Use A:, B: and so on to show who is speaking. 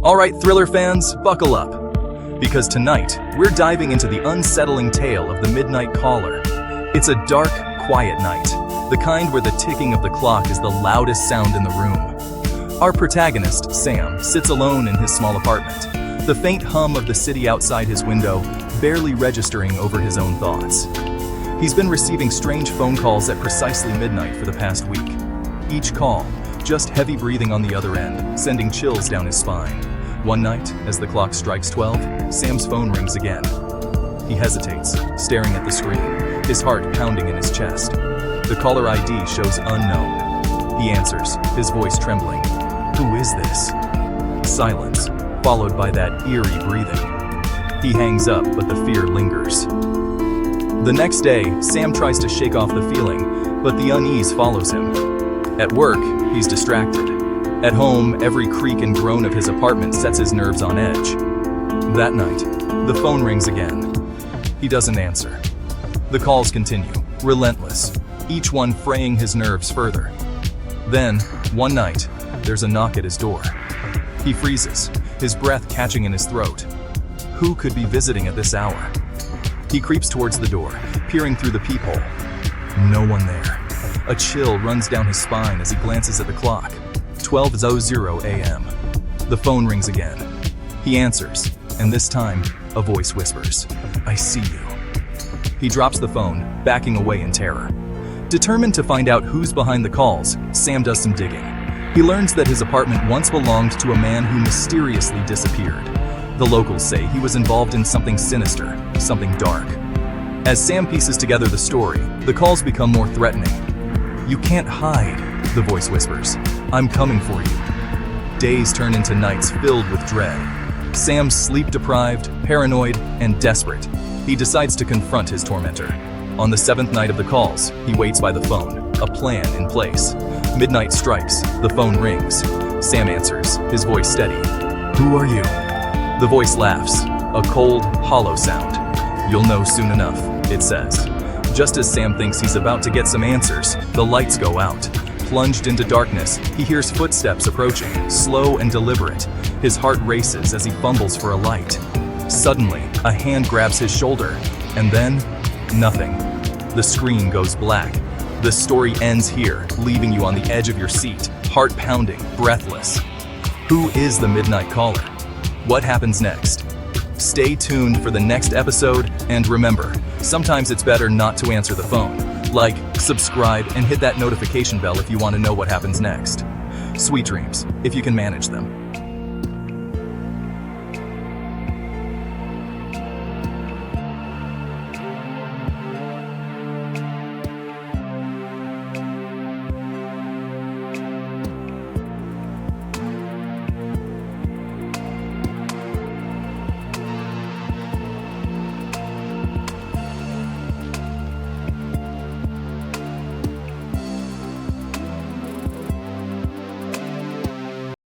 A: Alright, thriller fans, buckle up. Because tonight, we're diving into the unsettling tale of the Midnight Caller. It's a dark, quiet night, the kind where the ticking of the clock is the loudest sound in the room. Our protagonist, Sam, sits alone in his small apartment, the faint hum of the city outside his window barely registering over his own thoughts. He's been receiving strange phone calls at precisely midnight for the past week. Each call, just heavy breathing on the other end, sending chills down his spine. One night, as the clock strikes 12, Sam's phone rings again. He hesitates, staring at the screen, his heart pounding in his chest. The caller ID shows unknown. He answers, his voice trembling. Who is this? Silence, followed by that eerie breathing. He hangs up, but the fear lingers. The next day, Sam tries to shake off the feeling, but the unease follows him. At work, he's distracted. At home, every creak and groan of his apartment sets his nerves on edge. That night, the phone rings again. He doesn't answer. The calls continue, relentless, each one fraying his nerves further. Then, one night, there's a knock at his door. He freezes, his breath catching in his throat. Who could be visiting at this hour? He creeps towards the door, peering through the peephole. No one there. A chill runs down his spine as he glances at the clock. 12:00 a.m. The phone rings again. He answers, and this time, a voice whispers, "I see you." He drops the phone, backing away in terror. Determined to find out who's behind the calls, Sam does some digging. He learns that his apartment once belonged to a man who mysteriously disappeared. The locals say he was involved in something sinister, something dark. As Sam pieces together the story, the calls become more threatening. "You can't hide," the voice whispers. "I'm coming for you." Days turn into nights filled with dread. Sam's sleep-deprived, paranoid, and desperate. He decides to confront his tormentor. On the 7th night of the calls, he waits by the phone, a plan in place. Midnight strikes, the phone rings. Sam answers, his voice steady. "Who are you?" The voice laughs, a cold, hollow sound. "You'll know soon enough," it says. Just as Sam thinks he's about to get some answers, the lights go out. Plunged into darkness, he hears footsteps approaching, slow and deliberate. His heart races as he fumbles for a light. Suddenly, a hand grabs his shoulder, and then, nothing. The screen goes black. The story ends here, leaving you on the edge of your seat, heart pounding, breathless. Who is the Midnight Caller? What happens next? Stay tuned for the next episode, and remember, sometimes it's better not to answer the phone. Like, subscribe, and hit that notification bell if you want to know what happens next. Sweet dreams, if you can manage them.